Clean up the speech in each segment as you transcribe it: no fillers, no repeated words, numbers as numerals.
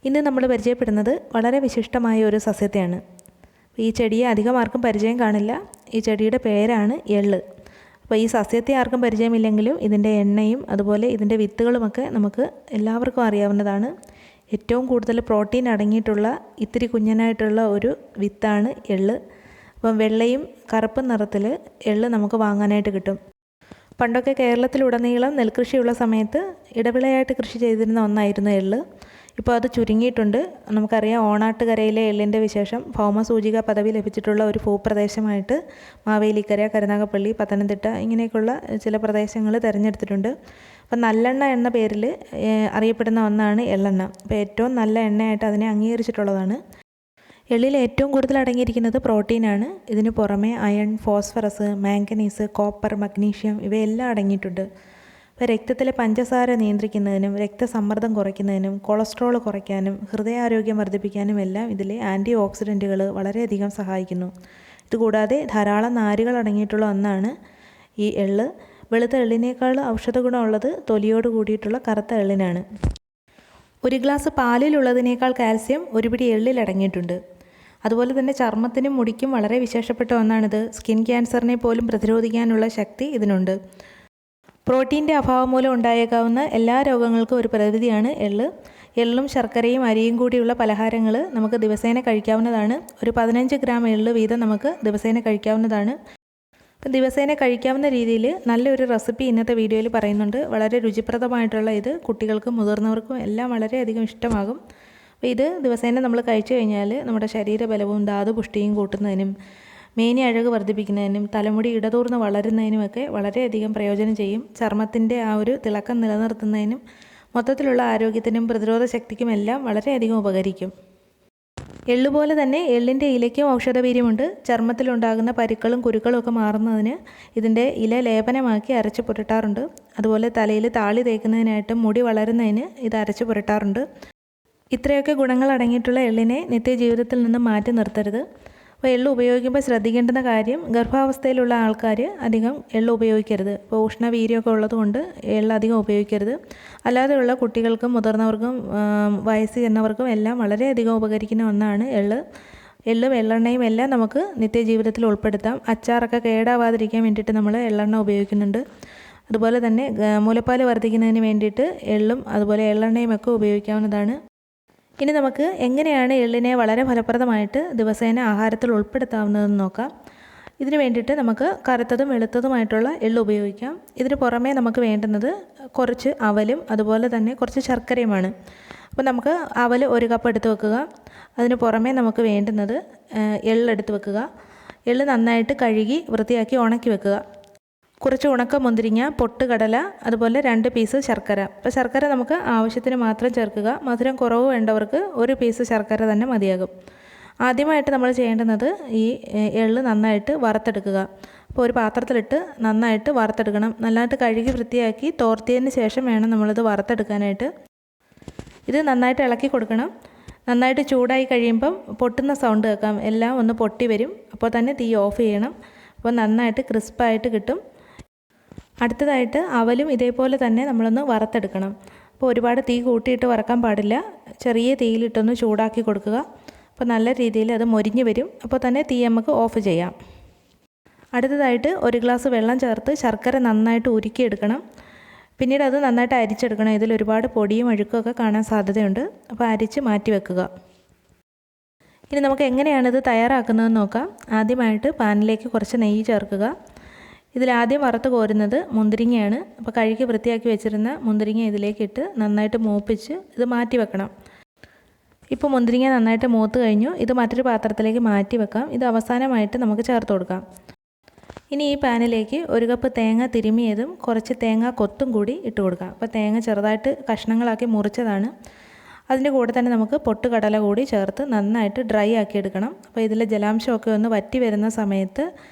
ഇന്ന് നമ്മൾ പരിചയപ്പെടുന്നത് വളരെ വിശിഷ്ടമായ ഒരു സസ്യത്തെയാണ്. ഈ ചെടിയെ അധികം ആർക്കും പരിചയം കാണില്ല. ഈ ചെടിയുടെ പേരാണ് എള്ള്. അപ്പോൾ ഈ സസ്യത്തെ ആർക്കും പരിചയമില്ലെങ്കിലും ഇതിൻ്റെ എണ്ണയും അതുപോലെ ഇതിൻ്റെ വിത്തുകളുമൊക്കെ നമുക്ക് എല്ലാവർക്കും അറിയാവുന്നതാണ്. ഏറ്റവും കൂടുതൽ പ്രോട്ടീൻ അടങ്ങിയിട്ടുള്ള ഇത്തിരി കുഞ്ഞനായിട്ടുള്ള ഒരു വിത്താണ് എള്ള്. അപ്പം വെള്ളയും കറുപ്പും നിറത്തിൽ എള്ള് നമുക്ക് വാങ്ങാനായിട്ട് കിട്ടും. പണ്ടൊക്കെ കേരളത്തിലുടനീളം നെൽകൃഷിയുള്ള സമയത്ത് ഇടവിളയായിട്ട് കൃഷി ചെയ്തിരുന്ന ഒന്നായിരുന്നു എള്ള്. ഇപ്പോൾ അത് ചുരുങ്ങിയിട്ടുണ്ട്. നമുക്കറിയാം ഓണാട്ടുകരയിലെ എള്ളിൻ്റെ വിശേഷം ഭൗമസൂചിക പദവി ലഭിച്ചിട്ടുള്ള ഒരു ഭൂപ്രദേശമായിട്ട് മാവേലിക്കര, കരുനാഗപ്പള്ളി, പത്തനംതിട്ട ഇങ്ങനെയൊക്കെയുള്ള ചില പ്രദേശങ്ങൾ തിരഞ്ഞെടുത്തിട്ടുണ്ട്. അപ്പം നല്ലെണ്ണ എന്ന പേരിൽ അറിയപ്പെടുന്ന ഒന്നാണ് എള്ളെണ്ണ. അപ്പോൾ ഏറ്റവും നല്ല എണ്ണയായിട്ട് അതിനെ അംഗീകരിച്ചിട്ടുള്ളതാണ്. എള്ളിൽ ഏറ്റവും കൂടുതൽ അടങ്ങിയിരിക്കുന്നത് പ്രോട്ടീനാണ്. ഇതിന് പുറമെ iron, phosphorus, manganese, copper, magnesium ഇവയെല്ലാം അടങ്ങിയിട്ടുണ്ട്. ഇപ്പോൾ രക്തത്തിലെ പഞ്ചസാര നിയന്ത്രിക്കുന്നതിനും രക്തസമ്മർദ്ദം കുറയ്ക്കുന്നതിനും കൊളസ്ട്രോൾ കുറയ്ക്കാനും ഹൃദയാരോഗ്യം വർദ്ധിപ്പിക്കാനും എല്ലാം ഇതിലെ ആൻറ്റി ഓക്സിഡൻറ്റുകൾ വളരെയധികം സഹായിക്കുന്നു. ഇതുകൂടാതെ ധാരാളം നാരുകൾ അടങ്ങിയിട്ടുള്ള ഒന്നാണ് ഈ എള്ള്. വെളുത്ത എള്ളിനേക്കാൾ ഔഷധ ഗുണമുള്ളത് തൊലിയോട് കൂടിയിട്ടുള്ള കറുത്ത എള്ളിനാണ്. ഒരു ഗ്ലാസ് പാലിലുള്ളതിനേക്കാൾ കാൽസ്യം ഒരു പിടി എള്ളിൽ അടങ്ങിയിട്ടുണ്ട്. അതുപോലെ തന്നെ ചർമ്മത്തിനും മുടിക്കും വളരെ വിശേഷപ്പെട്ട ഒന്നാണിത്. സ്കിൻ ക്യാൻസറിനെ പോലും പ്രതിരോധിക്കാനുള്ള ശക്തി ഇതിനുണ്ട്. പ്രോട്ടീൻ്റെ അഭാവം മൂലം ഉണ്ടായേക്കാവുന്ന എല്ലാ രോഗങ്ങൾക്കും ഒരു പ്രതിവിധിയാണ് എള്ള്. എള്ളും ശർക്കരയും അരിയും കൂടിയുള്ള പലഹാരങ്ങൾ നമുക്ക് ദിവസേന കഴിക്കാവുന്നതാണ്. ഒരു 15 ഗ്രാം എള്ള് വീതം നമുക്ക് ദിവസേന കഴിക്കാവുന്നതാണ്. ദിവസേന കഴിക്കാവുന്ന രീതിയിൽ നല്ലൊരു റെസിപ്പി ഇന്നത്തെ വീഡിയോയിൽ പറയുന്നുണ്ട്. വളരെ രുചിപ്രദമായിട്ടുള്ള ഇത് കുട്ടികൾക്കും മുതിർന്നവർക്കും എല്ലാം വളരെയധികം ഇഷ്ടമാകും. അപ്പോൾ ഇത് ദിവസേന നമ്മൾ കഴിച്ചു കഴിഞ്ഞാൽ നമ്മുടെ ശരീരബലവും ധാതുപുഷ്ടിയും കൂട്ടുന്നതിനും മേനി അഴക് വർദ്ധിപ്പിക്കുന്നതിനും തലമുടി ഇടതൂർന്ന് വളരുന്നതിനുമൊക്കെ വളരെയധികം പ്രയോജനം ചെയ്യും. ചർമ്മത്തിൻ്റെ ആ ഒരു തിളക്കം നിലനിർത്തുന്നതിനും മൊത്തത്തിലുള്ള ആരോഗ്യത്തിനും പ്രതിരോധ ശക്തിക്കും എല്ലാം വളരെയധികം ഉപകരിക്കും. എള്ളുപോലെ തന്നെ എള്ളിൻ്റെ ഇലയ്ക്കും ഔഷധവീര്യമുണ്ട്. ചർമ്മത്തിലുണ്ടാകുന്ന പരുക്കളും കുരുക്കളും ഒക്കെ മാറുന്നതിന് ഇതിൻ്റെ ഇല ലേപനമാക്കി അരച്ച് പുരട്ടാറുണ്ട്. അതുപോലെ തലയിൽ താളി തേക്കുന്നതിനായിട്ടും മുടി വളരുന്നതിന് ഇത് അരച്ച് പുരട്ടാറുണ്ട്. ഇത്രയൊക്കെ ഗുണങ്ങൾ അടങ്ങിയിട്ടുള്ള എള്ളിനെ നിത്യജീവിതത്തിൽ നിന്നും മാറ്റി നിർത്തരുത്. അപ്പോൾ എള്ള് ഉപയോഗിക്കുമ്പോൾ ശ്രദ്ധിക്കേണ്ടുന്ന കാര്യം, ഗർഭാവസ്ഥയിലുള്ള ആൾക്കാർ അധികം എള്ള് ഉപയോഗിക്കരുത്. ഇപ്പോൾ ഉഷ്ണവീര്യമൊക്കെ ഉള്ളതുകൊണ്ട് എള്ള് അധികം ഉപയോഗിക്കരുത്. അല്ലാതെയുള്ള കുട്ടികൾക്കും മുതിർന്നവർക്കും വയസ്സ് ചെന്നവർക്കും എല്ലാം വളരെയധികം ഉപകരിക്കുന്ന ഒന്നാണ് എള്ള്. എള്ളും എള്ളെണ്ണയും എല്ലാം നമുക്ക് നിത്യജീവിതത്തിൽ ഉൾപ്പെടുത്താം. അച്ചാറൊക്കെ കേടാവാതിരിക്കാൻ വേണ്ടിയിട്ട് നമ്മൾ എള്ളെണ്ണ ഉപയോഗിക്കുന്നുണ്ട്. അതുപോലെ തന്നെ മുലപ്പാൽ വർദ്ധിക്കുന്നതിന് വേണ്ടിയിട്ട് എള്ളും അതുപോലെ എള്ളെണ്ണയും ഒക്കെ ഉപയോഗിക്കാവുന്നതാണ്. ഇനി നമുക്ക് എങ്ങനെയാണ് എള്ളിനെ വളരെ ഫലപ്രദമായിട്ട് ദിവസേന ആഹാരത്തിൽ ഉൾപ്പെടുത്താവുന്നതെന്ന് നോക്കാം. ഇതിന് വേണ്ടിയിട്ട് നമുക്ക് കറുത്തതും വെളുത്തതുമായിട്ടുള്ള എള്ള് ഉപയോഗിക്കാം. ഇതിന് പുറമേ നമുക്ക് വേണ്ടുന്നത് കുറച്ച് അവലും അതുപോലെ തന്നെ കുറച്ച് ശർക്കരയുമാണ്. അപ്പോൾ നമുക്ക് അവൽ 1 കപ്പ് എടുത്ത് വെക്കുക. അതിന് പുറമേ നമുക്ക് വേണ്ടുന്നത് എള്ളെടുത്ത് വെക്കുക. എള്ള് നന്നായിട്ട് കഴുകി വൃത്തിയാക്കി ഉണക്കി വെക്കുക. കുറച്ച് ഉണക്ക മുന്തിരിങ്ങ, പൊട്ടുകടല, അതുപോലെ 2 പീസ് ശർക്കര. അപ്പോൾ ശർക്കര നമുക്ക് ആവശ്യത്തിന് മാത്രം ചേർക്കുക. മധുരം കുറവ് വേണ്ടവർക്ക് 1 പീസ് ശർക്കര തന്നെ മതിയാകും. ആദ്യമായിട്ട് നമ്മൾ ചെയ്യേണ്ടുന്നത് ഈ എള്ള് നന്നായിട്ട് വറുത്തെടുക്കുക. അപ്പോൾ ഒരു പാത്രത്തിലിട്ട് നന്നായിട്ട് വറുത്തെടുക്കണം. നന്നായിട്ട് കഴുകി വൃത്തിയാക്കി തോർത്തിയതിന് ശേഷം വേണം നമ്മളിത് വറുത്തെടുക്കാനായിട്ട്. ഇത് നന്നായിട്ട് ഇളക്കി കൊടുക്കണം. നന്നായിട്ട് ചൂടായി കഴിയുമ്പം പൊട്ടുന്ന സൗണ്ട് കേൾക്കാം. എല്ലാം ഒന്ന് പൊട്ടി വരും. അപ്പോൾ തന്നെ തീ ഓഫ് ചെയ്യണം. അപ്പോൾ നന്നായിട്ട് ക്രിസ്പായിട്ട് കിട്ടും. അടുത്തതായിട്ട് അവലും ഇതേപോലെ തന്നെ നമ്മളൊന്ന് വറുത്തെടുക്കണം. അപ്പോൾ ഒരുപാട് തീ കൂട്ടിയിട്ട് വറക്കാൻ പാടില്ല. ചെറിയ തീയിലിട്ടൊന്ന് ചൂടാക്കി കൊടുക്കുക. അപ്പോൾ നല്ല രീതിയിൽ അത് മൊരിഞ്ഞ് വരും. അപ്പോൾ തന്നെ തീ നമുക്ക് ഓഫ് ചെയ്യാം. അടുത്തതായിട്ട് 1 ഗ്ലാസ് വെള്ളം ചേർത്ത് ശർക്കര നന്നായിട്ട് ഉരുക്കിയെടുക്കണം. പിന്നീട് അത് നന്നായിട്ട് അരിച്ചെടുക്കണം. ഇതിൽ ഒരുപാട് പൊടിയും അഴുക്കൊക്കെ കാണാൻ സാധ്യതയുണ്ട്. അപ്പോൾ അരിച്ച് മാറ്റി വെക്കുക. ഇനി നമുക്ക് എങ്ങനെയാണിത് തയ്യാറാക്കുന്നതെന്ന് നോക്കാം. ആദ്യമായിട്ട് പാനിലേക്ക് കുറച്ച് നെയ്യ് ചേർക്കുക. ഇതിലാദ്യം വറുത്ത് കോരുന്നത് മുന്തിരിങ്ങയാണ്. അപ്പോൾ കഴുകി വൃത്തിയാക്കി വെച്ചിരുന്ന മുന്തിരിങ്ങ ഇതിലേക്കിട്ട് നന്നായിട്ട് മൂപ്പിച്ച് ഇത് മാറ്റി വെക്കണം. ഇപ്പോൾ മുന്തിരിങ്ങ നന്നായിട്ട് മൂത്ത് കഴിഞ്ഞു. ഇത് മറ്റൊരു പാത്രത്തിലേക്ക് മാറ്റി വെക്കാം. ഇത് അവസാനമായിട്ട് നമുക്ക് ചേർത്ത് കൊടുക്കാം. ഇനി ഈ പാനിലേക്ക് 1 കപ്പ് തേങ്ങ തിരുമിയതും കുറച്ച് തേങ്ങ കൊത്തും കൂടി ഇട്ട് കൊടുക്കാം. അപ്പോൾ തേങ്ങ ചെറുതായിട്ട് കഷ്ണങ്ങളാക്കി മുറിച്ചതാണ്. അതിൻ്റെ കൂടെ തന്നെ നമുക്ക് പൊട്ടുകടല കൂടി ചേർത്ത് നന്നായിട്ട് ഡ്രൈ ആക്കി എടുക്കണം. അപ്പോൾ ഇതിലെ ജലാംശമൊക്കെ ഒന്ന് വറ്റി വരുന്ന സമയത്ത്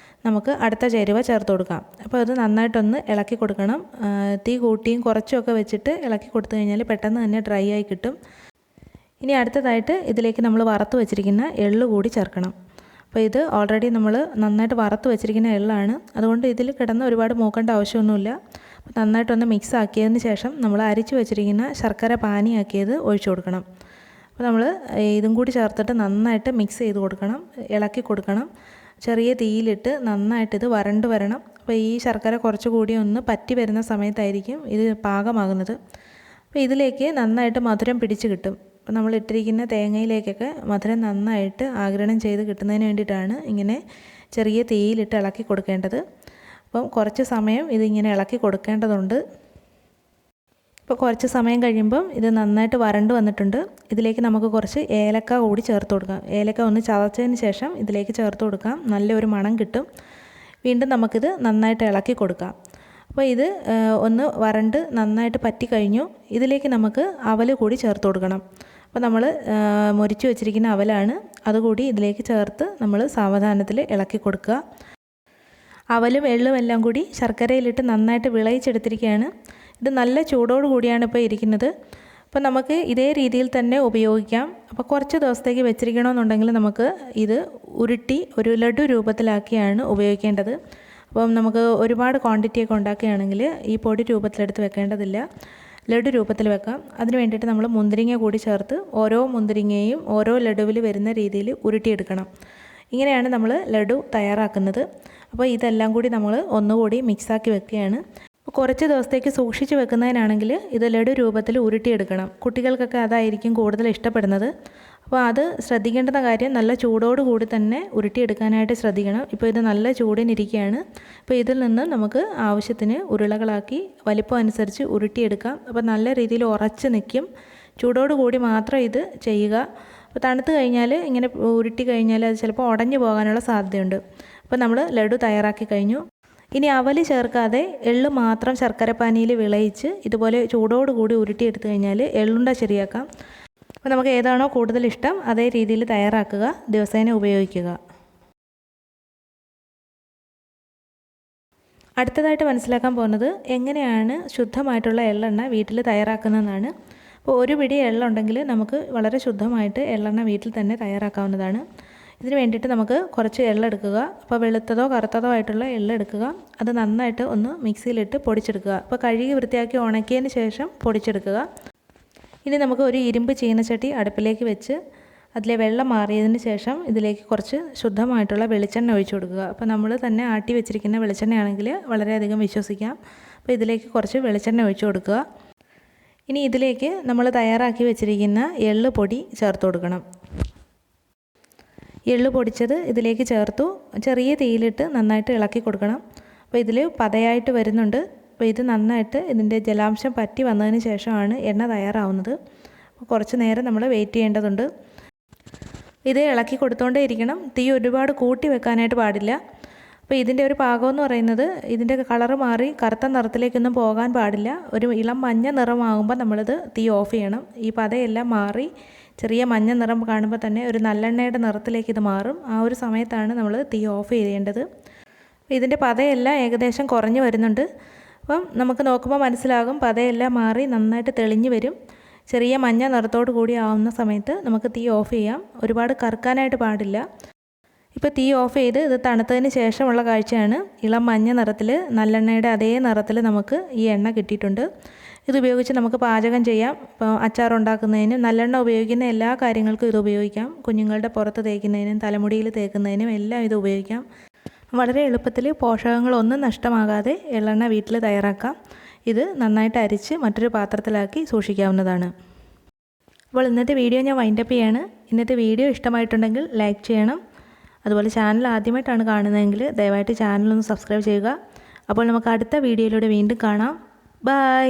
നമുക്ക് അടുത്ത ചേരുവ ചേർത്ത് കൊടുക്കാം. അപ്പോൾ അത് നന്നായിട്ടൊന്ന് ഇളക്കി കൊടുക്കണം. തീ കൂട്ടിയും കുറച്ചുമൊക്കെ വെച്ചിട്ട് ഇളക്കി കൊടുത്തു കഴിഞ്ഞാൽ പെട്ടെന്ന് തന്നെ ഡ്രൈ ആയി കിട്ടും. ഇനി അടുത്തതായിട്ട് ഇതിലേക്ക് നമ്മൾ വറുത്ത് വെച്ചിരിക്കുന്ന എള്ള് കൂടി ചേർക്കണം. അപ്പോൾ ഇത് ഓൾറെഡി നമ്മൾ നന്നായിട്ട് വറുത്ത് വെച്ചിരിക്കുന്ന എള്ളാണ്. അതുകൊണ്ട് ഇതിൽ കിടന്ന് ഒരുപാട് മൂക്കേണ്ട ആവശ്യമൊന്നുമില്ല. നന്നായിട്ടൊന്ന് മിക്സ് ആക്കിയതിന് ശേഷം നമ്മൾ അരിച്ചു വെച്ചിരിക്കുന്ന ശർക്കര പാനിയാക്കിയത് ഒഴിച്ചു കൊടുക്കണം. അപ്പോൾ നമ്മൾ ഇതും കൂടി ചേർത്തിട്ട് നന്നായിട്ട് മിക്സ് ചെയ്ത് കൊടുക്കണം, ഇളക്കി കൊടുക്കണം. ചെറിയ തീയിലിട്ട് നന്നായിട്ട് ഇത് വരണ്ട് വരണം. അപ്പോൾ ഈ ശർക്കര കുറച്ചുകൂടി ഒന്ന് പറ്റി വരുന്ന സമയത്തായിരിക്കും ഇത് പാകമാകുന്നത്. അപ്പോൾ ഇതിലേക്ക് നന്നായിട്ട് മധുരം പിടിച്ച് കിട്ടും. അപ്പോൾ നമ്മൾ ഇട്ടിരിക്കുന്ന തേങ്ങയിലേക്കൊക്കെ മധുരം നന്നായിട്ട് ആഗിരണം ചെയ്ത് കിട്ടുന്നതിന് വേണ്ടിയിട്ടാണ് ഇങ്ങനെ ചെറിയ തീയിലിട്ട് ഇളക്കി കൊടുക്കേണ്ടത്. അപ്പം കുറച്ച് സമയം ഇതിങ്ങനെ ഇളക്കി കൊടുക്കേണ്ടതുണ്ട്. ഇപ്പോൾ കുറച്ച് സമയം കഴിയുമ്പം ഇത് നന്നായിട്ട് വരണ്ട് വന്നിട്ടുണ്ട്. ഇതിലേക്ക് നമുക്ക് കുറച്ച് ഏലക്ക കൂടി ചേർത്ത് കൊടുക്കാം. ഏലക്ക ഒന്ന് ചതച്ചതിന് ശേഷം ഇതിലേക്ക് ചേർത്ത് കൊടുക്കാം, നല്ലൊരു മണം കിട്ടും. വീണ്ടും നമുക്കിത് നന്നായിട്ട് ഇളക്കി കൊടുക്കാം. അപ്പോൾ ഇത് ഒന്ന് വരണ്ട് നന്നായിട്ട് പറ്റി കഴിഞ്ഞു. ഇതിലേക്ക് നമുക്ക് അവൽ കൂടി ചേർത്ത് കൊടുക്കണം. അപ്പോൾ നമ്മൾ മൊരിച്ച് വെച്ചിരിക്കുന്ന അവലാണ്, അതുകൂടി ഇതിലേക്ക് ചേർത്ത് നമ്മൾ സാവധാനത്തിൽ ഇളക്കി കൊടുക്കുക. അവലും എള്ളും എല്ലാം കൂടി ശർക്കരയിലിട്ട് നന്നായിട്ട് വിളയിച്ചെടുത്തിരിക്കുകയാണ്. ഇത് നല്ല ചൂടോട് കൂടിയാണ് ഇപ്പോൾ ഇരിക്കുന്നത്. അപ്പോൾ നമുക്ക് ഇതേ രീതിയിൽ തന്നെ ഉപയോഗിക്കാം. അപ്പോൾ കുറച്ച് ദിവസത്തേക്ക് വെച്ചിരിക്കണമെന്നുണ്ടെങ്കിൽ നമുക്ക് ഇത് ഉരുട്ടി ഒരു ലഡു രൂപത്തിലാക്കിയാണ് ഉപയോഗിക്കേണ്ടത്. അപ്പം നമുക്ക് ഒരുപാട് ക്വാണ്ടിറ്റിയൊക്കെ ഉണ്ടാക്കുകയാണെങ്കിൽ ഈ പൊടി രൂപത്തിലെടുത്ത് വെക്കേണ്ടതില്ല, ലഡു രൂപത്തിൽ വെക്കാം. അതിന് വേണ്ടിയിട്ട് നമ്മൾ മുന്തിരിങ്ങ കൂടി ചേർത്ത് ഓരോ മുന്തിരിങ്ങയും ഓരോ ലഡുവിൽ വരുന്ന രീതിയിൽ ഉരുട്ടിയെടുക്കണം. ഇങ്ങനെയാണ് നമ്മൾ ലഡു തയ്യാറാക്കുന്നത്. അപ്പോൾ ഇതെല്ലാം കൂടി നമ്മൾ ഒന്നുകൂടി മിക്സാക്കി വെക്കുകയാണ്. കുറച്ച് ദിവസത്തേക്ക് സൂക്ഷിച്ച് വെക്കുന്നതിനാണെങ്കിൽ ഇത് ലഡു രൂപത്തിൽ ഉരുട്ടിയെടുക്കണം. കുട്ടികൾക്കൊക്കെ അതായിരിക്കും കൂടുതൽ ഇഷ്ടപ്പെടുന്നത്. അപ്പോൾ അത് ശ്രദ്ധിക്കേണ്ടുന്ന കാര്യം നല്ല ചൂടോടുകൂടി തന്നെ ഉരുട്ടിയെടുക്കാനായിട്ട് ശ്രദ്ധിക്കണം. ഇപ്പോൾ ഇത് നല്ല ചൂടിനിരിക്കുകയാണ്. അപ്പോൾ ഇതിൽ നിന്ന് നമുക്ക് ആവശ്യത്തിന് ഉരുളകളാക്കി വലിപ്പം അനുസരിച്ച് ഉരുട്ടിയെടുക്കാം. അപ്പോൾ നല്ല രീതിയിൽ ഉറച്ച് നിൽക്കും. ചൂടോടുകൂടി മാത്രം ഇത് ചെയ്യുക. അപ്പോൾ തണുത്ത് കഴിഞ്ഞാൽ ഇങ്ങനെ ഉരുട്ടി കഴിഞ്ഞാൽ അത് ചിലപ്പോൾ ഉടഞ്ഞു പോകാനുള്ള സാധ്യതയുണ്ട്. അപ്പോൾ നമ്മൾ ലഡു തയ്യാറാക്കി കഴിഞ്ഞു. ഇനി അവൽ ചേർക്കാതെ എള്ള് മാത്രം ശർക്കരപ്പാനിയിൽ വിളയിച്ച് ഇതുപോലെ ചൂടോടുകൂടി ഉരുട്ടിയെടുത്ത് കഴിഞ്ഞാൽ എള്ളുണ്ട ശരിയാക്കാം. അപ്പോൾ നമുക്ക് ഏതാണോ കൂടുതൽ ഇഷ്ടം അതേ രീതിയിൽ തയ്യാറാക്കുക, ദിവസേന ഉപയോഗിക്കുക. അടുത്തതായിട്ട് മനസ്സിലാക്കാൻ പോകുന്നത് എങ്ങനെയാണ് ശുദ്ധമായിട്ടുള്ള എള്ളെണ്ണ വീട്ടിൽ തയ്യാറാക്കുന്നതെന്നാണ്. അപ്പോൾ ഒരു പിടി എള്ളുണ്ടെങ്കിൽ നമുക്ക് വളരെ ശുദ്ധമായിട്ട് എള്ളെണ്ണ വീട്ടിൽ തന്നെ തയ്യാറാക്കാവുന്നതാണ്. ഇതിന് വേണ്ടിയിട്ട് നമുക്ക് കുറച്ച് എള്ളെടുക്കുക. അപ്പോൾ വെളുത്തതോ കറുത്തതോ ആയിട്ടുള്ള എള്ളെടുക്കുക. അത് നന്നായിട്ട് ഒന്ന് മിക്സിയിലിട്ട് പൊടിച്ചെടുക്കുക. അപ്പോൾ കഴുകി വൃത്തിയാക്കി ഉണക്കിയതിന് ശേഷം പൊടിച്ചെടുക്കുക. ഇനി നമുക്ക് ഒരു ഇരുമ്പ് ചീനച്ചട്ടി അടുപ്പിലേക്ക് വെച്ച് അതിലെ വെള്ളം മാറിയതിന് ശേഷം ഇതിലേക്ക് കുറച്ച് ശുദ്ധമായിട്ടുള്ള വെളിച്ചെണ്ണ ഒഴിച്ചു കൊടുക്കുക. അപ്പോൾ നമ്മൾ തന്നെ ആട്ടി വെച്ചിരിക്കുന്ന വെളിച്ചെണ്ണയാണെങ്കിൽ വളരെയധികം വിശ്വസിക്കാം. അപ്പോൾ ഇതിലേക്ക് കുറച്ച് വെളിച്ചെണ്ണ ഒഴിച്ചു കൊടുക്കുക. ഇനി ഇതിലേക്ക് നമ്മൾ തയ്യാറാക്കി വെച്ചിരിക്കുന്ന എള്ള് പൊടി ചേർത്ത് കൊടുക്കണം. എള്ള് പൊടിച്ചത് ഇതിലേക്ക് ചേർത്തു. ചെറിയ തീയിലിട്ട് നന്നായിട്ട് ഇളക്കി കൊടുക്കണം. അപ്പോൾ ഇതിൽ പതയായിട്ട് വരുന്നുണ്ട്. അപ്പോൾ ഇത് നന്നായിട്ട് ഇതിൻ്റെ ജലാംശം പറ്റി വന്നതിന് ശേഷമാണ് എണ്ണ തയ്യാറാവുന്നത്. അപ്പോൾ കുറച്ച് നേരം നമ്മൾ വെയിറ്റ് ചെയ്യേണ്ടതുണ്ട്. ഇത് ഇളക്കി കൊടുത്തുകൊണ്ടേ ഇരിക്കണം. തീ ഒരുപാട് കൂട്ടി വെക്കാനായിട്ട് പാടില്ല. അപ്പോൾ ഇതിൻ്റെ ഒരു പാകമെന്ന് പറയുന്നത് ഇതിൻ്റെ കളറ് മാറി കറുത്ത നിറത്തിലേക്കൊന്നും പോകാൻ പാടില്ല. ഒരു ഇളം മഞ്ഞ നിറമാകുമ്പോൾ നമ്മളിത് തീ ഓഫ് ചെയ്യണം. ഈ പതയെല്ലാം മാറി ചെറിയ മഞ്ഞ നിറം കാണുമ്പോൾ തന്നെ ഒരു നല്ലെണ്ണയുടെ നിറത്തിലേക്ക് ഇത് മാറും. ആ ഒരു സമയത്താണ് നമ്മൾ തീ ഓഫ് ചെയ്യേണ്ടത്. ഇതിൻ്റെ പതയെല്ലാം ഏകദേശം കുറഞ്ഞു വരുന്നുണ്ട്. അപ്പം നമുക്ക് നോക്കുമ്പോൾ മനസ്സിലാകും പതയെല്ലാം മാറി നന്നായിട്ട് തെളിഞ്ഞു വരും. ചെറിയ മഞ്ഞ നിറത്തോടു കൂടി ആവുന്ന സമയത്ത് നമുക്ക് തീ ഓഫ് ചെയ്യാം. ഒരുപാട് കറുക്കാനായിട്ട് പാടില്ല. ഇപ്പോൾ തീ ഓഫ് ചെയ്ത് ഇത് തണുത്തതിന് ശേഷമുള്ള കാഴ്ചയാണ്. ഇളം മഞ്ഞ നിറത്തിൽ നല്ലെണ്ണയുടെ അതേ നിറത്തിൽ നമുക്ക് ഈ എണ്ണ കിട്ടിയിട്ടുണ്ട്. ഇതുപയോഗിച്ച് നമുക്ക് പാചകം ചെയ്യാം. ഇപ്പോൾ അച്ചാറുണ്ടാക്കുന്നതിനും നല്ലെണ്ണ ഉപയോഗിക്കുന്ന എല്ലാ കാര്യങ്ങൾക്കും ഇത് ഉപയോഗിക്കാം. കുഞ്ഞുങ്ങളുടെ പുറത്ത് തേക്കുന്നതിനും തലമുടിയിൽ തേക്കുന്നതിനും എല്ലാം ഇത് ഉപയോഗിക്കാം. വളരെ എളുപ്പത്തിൽ പോഷകങ്ങളൊന്നും നഷ്ടമാകാതെ എള്ളെണ്ണ വീട്ടിൽ തയ്യാറാക്കാം. ഇത് നന്നായിട്ട് അരിച്ച് മറ്റൊരു പാത്രത്തിലാക്കി സൂക്ഷിക്കാവുന്നതാണ്. അപ്പോൾ ഇന്നത്തെ വീഡിയോ ഞാൻ വൈൻഡപ്പ് ചെയ്യാണ്. ഇന്നത്തെ വീഡിയോ ഇഷ്ടമായിട്ടുണ്ടെങ്കിൽ ലൈക്ക് ചെയ്യണം. അതുപോലെ ചാനൽ ആദ്യമായിട്ടാണ് കാണുന്നതെങ്കിൽ ദയവായിട്ട് ചാനലൊന്ന് സബ്സ്ക്രൈബ് ചെയ്യുക. അപ്പോൾ നമുക്ക് അടുത്ത വീഡിയോയിലൂടെ വീണ്ടും കാണാം. ബൈ.